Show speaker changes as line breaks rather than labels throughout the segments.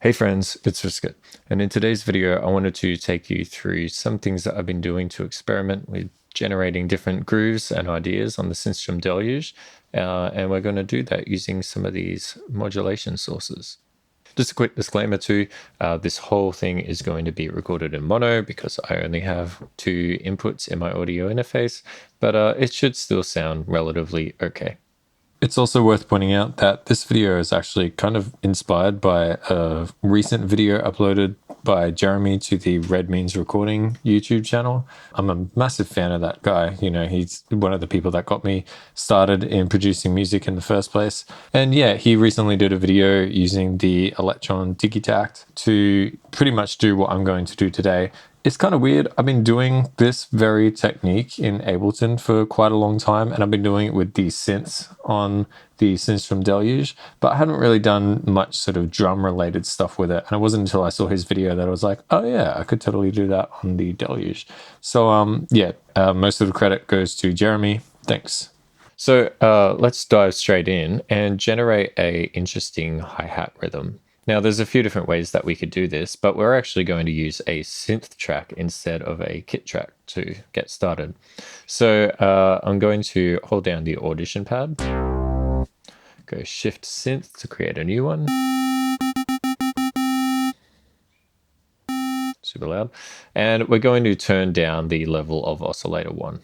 Hey friends, it's RSKT, and in today's video I wanted to take you through some things that I've been doing to experiment with generating different grooves and ideas on the Synthstrom Deluge, and we're going to do that using some of these modulation sources. Just a quick disclaimer too, this whole thing is going to be recorded in mono because I only have two inputs in my audio interface, but it should still sound relatively okay. It's also worth pointing out that this video is actually kind of inspired by a recent video uploaded by Jeremy to the Red Means Recording YouTube channel. I'm a massive fan of that guy. You know, he's one of the people that got me started in producing music in the first place. And yeah, he recently did a video using the Electron Digitact to pretty much do what I'm going to do today. It's kind of weird. I've been doing this very technique in Ableton for quite a long time, and I've been doing it with these synths on the Synthstrom Deluge, but I hadn't really done much sort of drum related stuff with it. And it wasn't until I saw his video that I was like, oh yeah, I could totally do that on the Deluge. So yeah, most of the credit goes to Jeremy. Thanks. So let's dive straight in and generate a interesting hi-hat rhythm. Now, there's a few different ways that we could do this, but we're actually going to use a synth track instead of a kit track to get started. So I'm going to hold down the audition pad, go Shift Synth to create a new one. Super loud. And we're going to turn down the level of oscillator 1.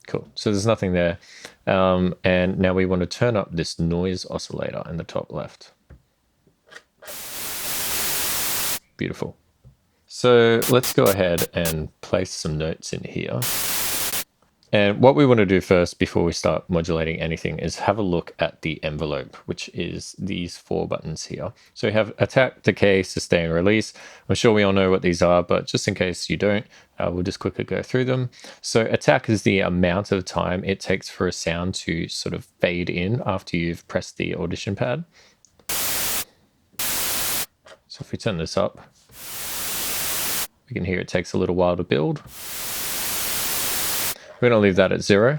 Cool. So there's nothing there. And now we want to turn up this noise oscillator in the top left. Beautiful. So let's go ahead and place some notes in here. And what we want to do first before we start modulating anything is have a look at the envelope, which is these 4 buttons here. So we have attack, decay, sustain, release. I'm sure we all know what these are, but just in case you don't, we'll just quickly go through them. So attack is the amount of time it takes for a sound to sort of fade in after you've pressed the audition pad. So if we turn this up, we can hear it takes a little while to build. We're going to leave that at 0.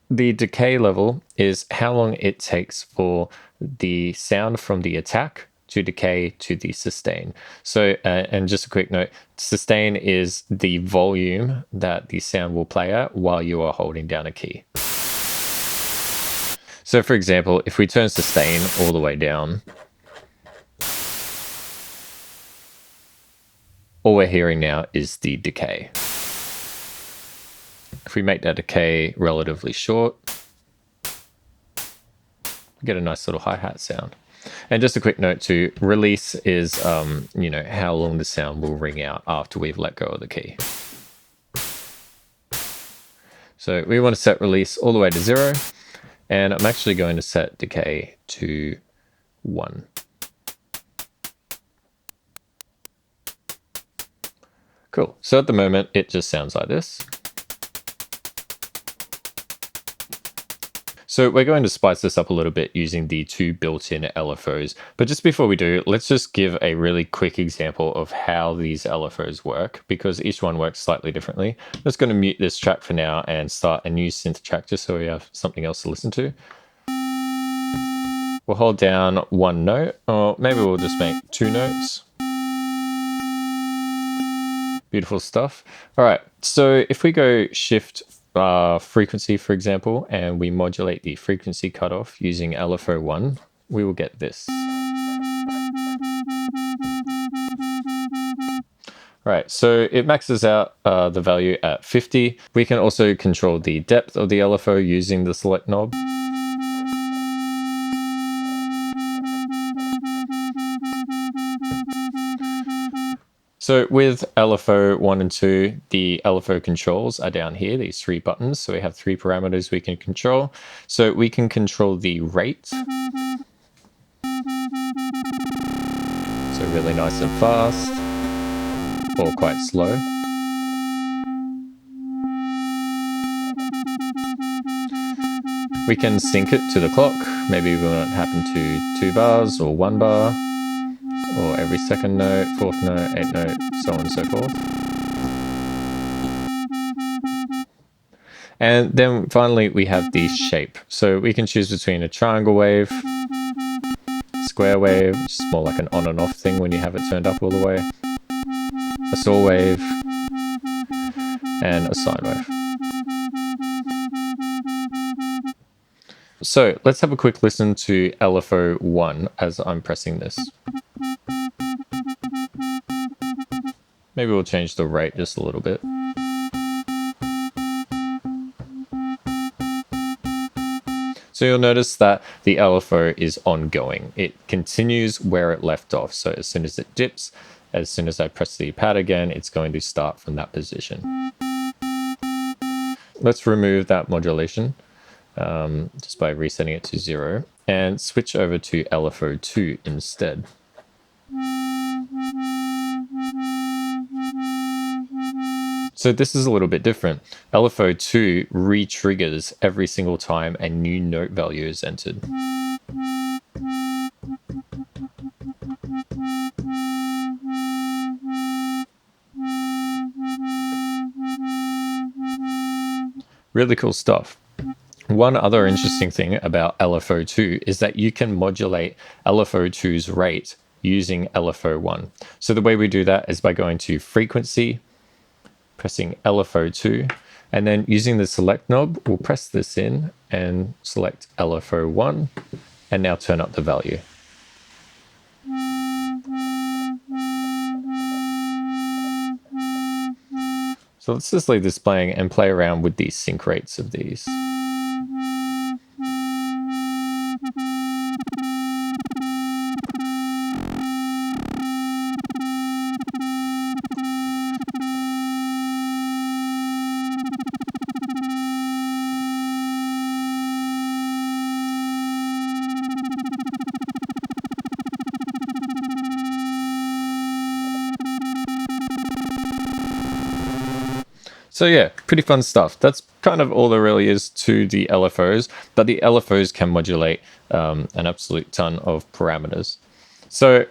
The decay level is how long it takes for the sound from the attack to decay to the sustain. So, and just a quick note, sustain is the volume that the sound will play at while you are holding down a key. So for example, if we turn sustain all the way down, all we're hearing now is the decay. If we make that decay relatively short, we get a nice little hi-hat sound. And just a quick note too, release is, you know, how long the sound will ring out after we've let go of the key. So we want to set release all the way to 0, and I'm actually going to set decay to 1. Cool. So at the moment, it just sounds like this. So we're going to spice this up a little bit using the 2 built-in LFOs. But just before we do, let's just give a really quick example of how these LFOs work, because each one works slightly differently. I'm just going to mute this track for now and start a new synth track just so we have something else to listen to. We'll hold down 1 note, or maybe we'll just make 2 notes. Beautiful stuff. All right, so if we go Shift frequency, for example, and we modulate the frequency cutoff using LFO 1, we will get this. All right, so it maxes out the value at 50. We can also control the depth of the LFO using the select knob. So with LFO 1 and 2, the LFO controls are down here, these 3 buttons. So we have 3 parameters we can control. So we can control the rate. So really nice and fast, or quite slow. We can sync it to the clock. Maybe we want it to happen to 2 bars or 1 bar, or every 2nd note, 4th note, 8th note, so on and so forth. And then finally we have the shape. So we can choose between a triangle wave, square wave, which is more like an on and off thing when you have it turned up all the way, a saw wave, and a sine wave. So let's have a quick listen to LFO 1 as I'm pressing this. Maybe we'll change the rate just a little bit. So you'll notice that the LFO is ongoing. It continues where it left off. So as soon as it dips, as soon as I press the pad again, it's going to start from that position. Let's remove that modulation just by resetting it to 0 and switch over to LFO 2 instead. So this is a little bit different. LFO 2 re-triggers every single time a new note value is entered. Really cool stuff. One other interesting thing about LFO 2 is that you can modulate LFO 2's rate using LFO 1. So the way we do that is by going to frequency, pressing LFO 2, and then using the select knob, we'll press this in and select LFO 1, and now turn up the value. So let's just leave this playing and play around with the sync rates of these. So yeah, pretty fun stuff. That's kind of all there really is to the LFOs, but the LFOs can modulate an absolute ton of parameters. So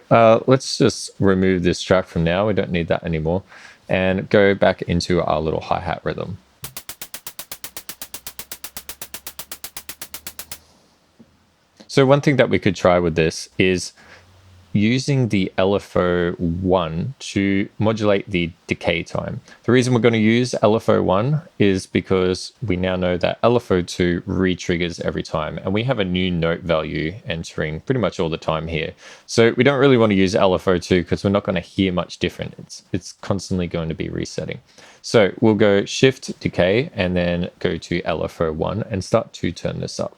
let's just remove this track from now. We don't need that anymore. And go back into our little hi-hat rhythm. So one thing that we could try with this is using the LFO 1 to modulate the decay time. The reason we're going to use LFO 1 is because we now know that LFO 2 re-triggers every time, and we have a new note value entering pretty much all the time here. So we don't really want to use LFO 2 because we're not going to hear much different. It's constantly going to be resetting. So we'll go Shift Decay and then go to LFO 1 and start to turn this up.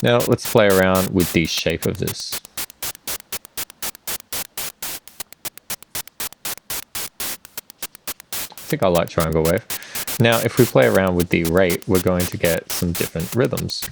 Now let's play around with the shape of this. I think I like triangle wave. Now if we play around with the rate, we're going to get some different rhythms.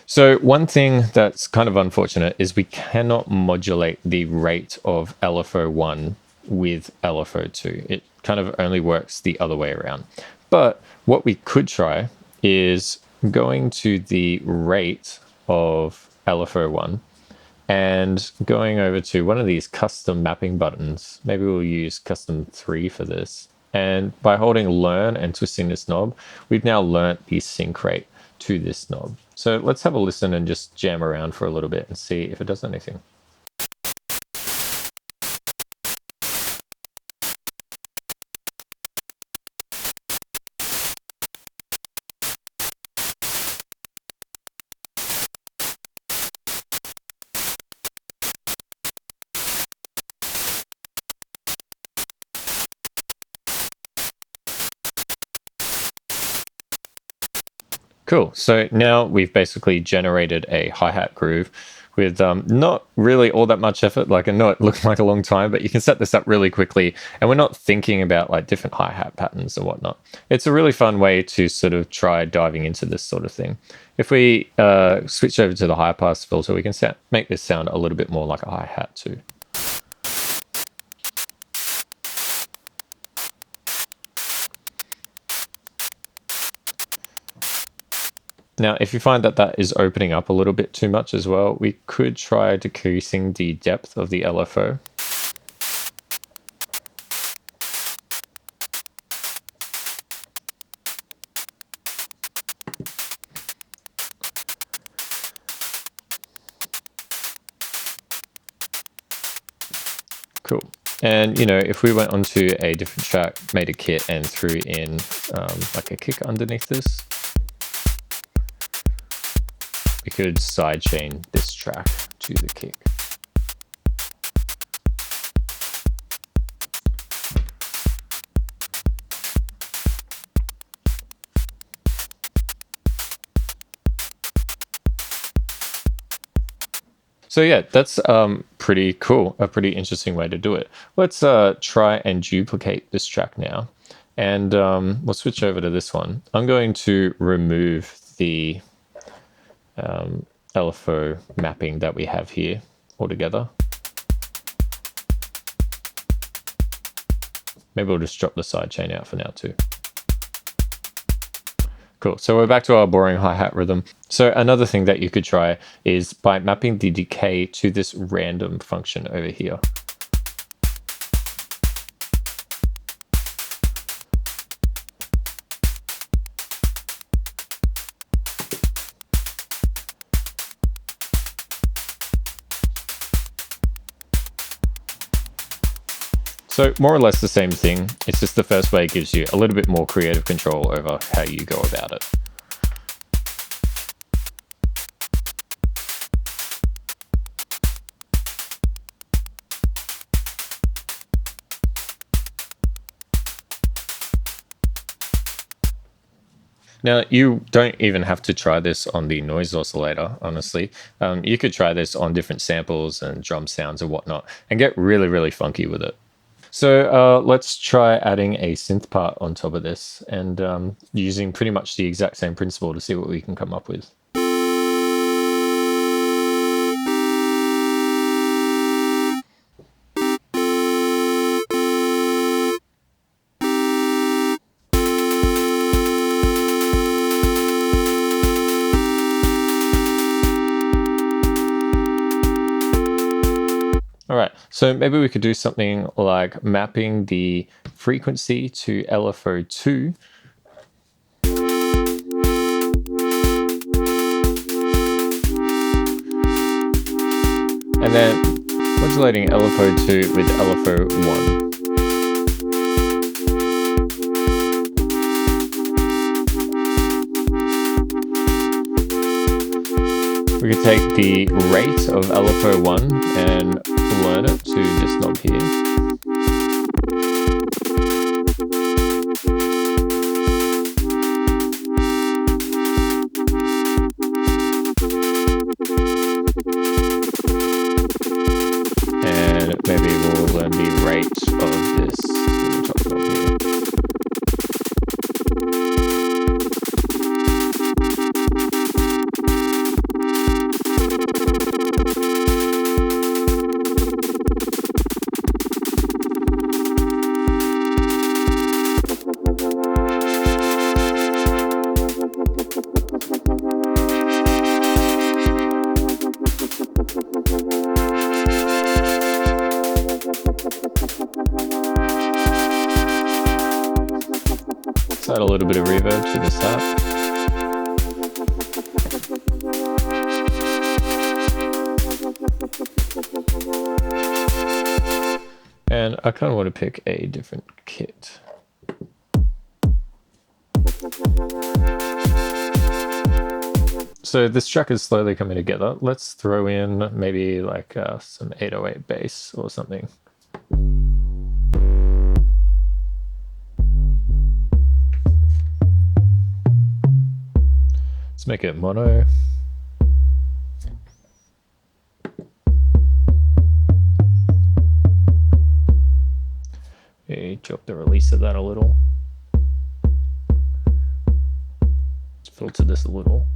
So one thing that's kind of unfortunate is we cannot modulate the rate of LFO 1 with LFO 2. It kind of only works the other way around. But what we could try is going to the rate of LFO 1 and going over to one of these custom mapping buttons. Maybe we'll use custom 3 for this. And by holding learn and twisting this knob, we've now learnt the sync rate to this knob. So let's have a listen and just jam around for a little bit and see if it does anything. Cool. So now we've basically generated a hi-hat groove with not really all that much effort. Like, I know it looked like a long time, but you can set this up really quickly, and we're not thinking about like different hi-hat patterns and whatnot. It's a really fun way to sort of try diving into this sort of thing. If we switch over to the high pass filter, we can make this sound a little bit more like a hi-hat too. Now, if you find that that is opening up a little bit too much as well, we could try decreasing the depth of the LFO. Cool. And, you know, if we went onto a different track, made a kit and threw in like a kick underneath this, we could sidechain this track to the kick. So yeah, that's pretty cool, a pretty interesting way to do it. Let's try and duplicate this track now. And we'll switch over to this one. I'm going to remove the LFO mapping that we have here altogether. Maybe we'll just drop the sidechain out for now too. Cool, so we're back to our boring hi-hat rhythm. So another thing that you could try is by mapping the decay to this random function over here. So more or less the same thing. It's just the first way gives you a little bit more creative control over how you go about it. Now, you don't even have to try this on the noise oscillator, honestly. You could try this on different samples and drum sounds and whatnot and get really, really funky with it. So let's try adding a synth part on top of this and using pretty much the exact same principle to see what we can come up with. All right, so maybe we could do something like mapping the frequency to LFO2. And then modulating LFO2 with LFO1. We could take the rate of LFO1 and learn it to this knob here. And maybe we'll learn the rate of this top knob here. Let's add a little bit of reverb to the start. And I kind of want to pick a different kit. So this track is slowly coming together. Let's throw in maybe like some 808 bass or something. Let's make it mono. Drop the release of that a little. Let's filter this a little.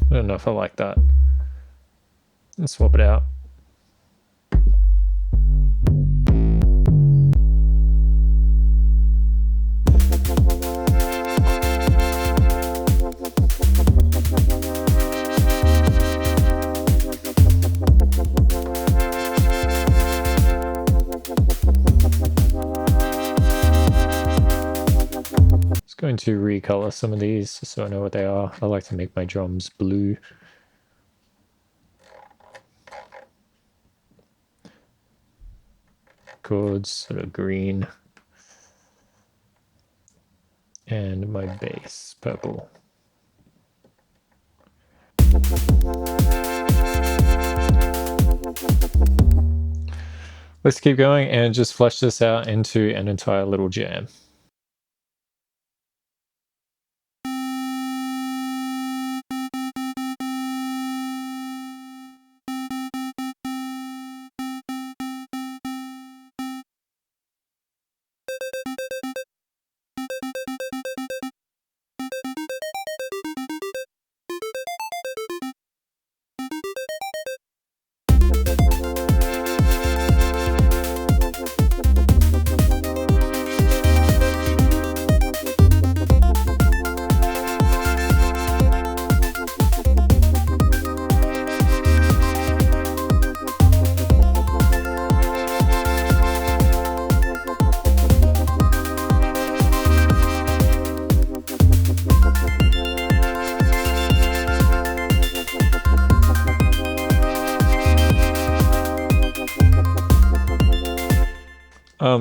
I don't know if I like that. Let's swap it out. Going to recolor some of these so I know what they are. I like to make my drums blue. Chords sort of green. And my bass purple. Let's keep going and just flesh this out into an entire little jam.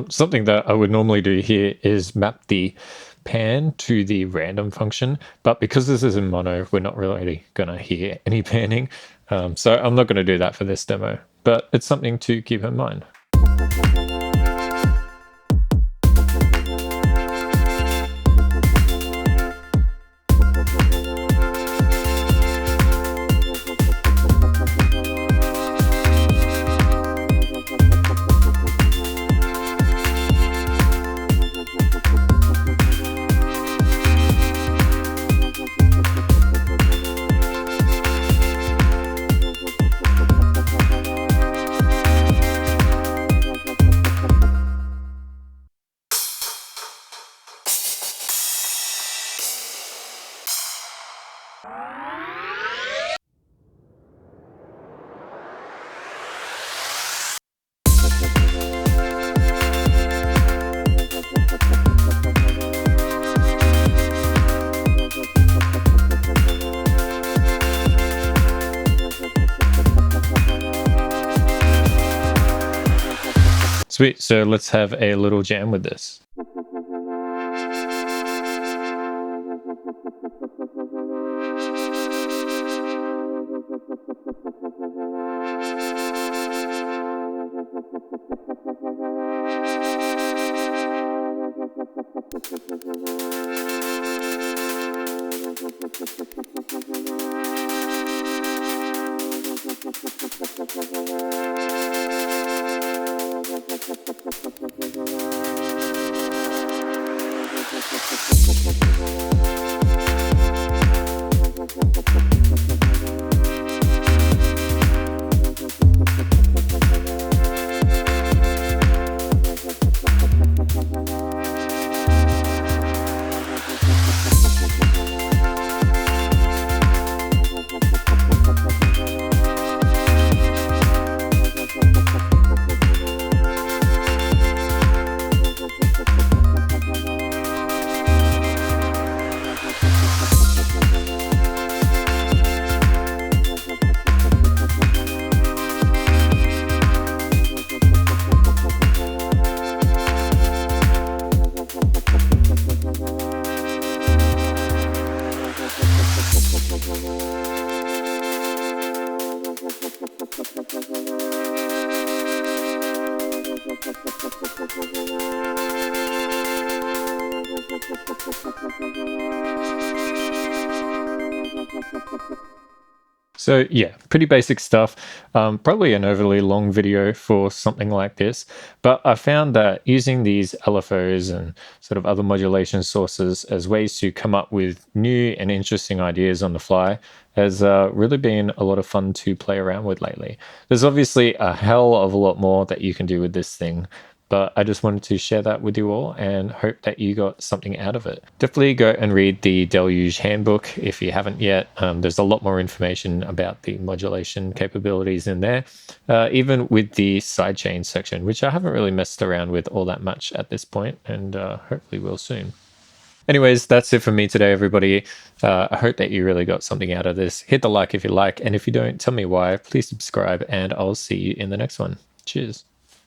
Something that I would normally do here is map the pan to the random function, but because this is in mono, we're not really going to hear any panning. So I'm not going to do that for this demo, but it's something to keep in mind. Sweet, so let's have a little jam with this. So yeah, pretty basic stuff. Probably an overly long video for something like this, but I found that using these LFOs and sort of other modulation sources as ways to come up with new and interesting ideas on the fly has really been a lot of fun to play around with lately. There's obviously a hell of a lot more that you can do with this thing, but I just wanted to share that with you all and hope that you got something out of it. Definitely go and read the Deluge handbook if you haven't yet. There's a lot more information about the modulation capabilities in there, even with the sidechain section, which I haven't really messed around with all that much at this point, and hopefully will soon. Anyways, that's it for me today, everybody. I hope that you really got something out of this. Hit the like if you like, and if you don't, tell me why. Please subscribe, and I'll see you in the next one. Cheers.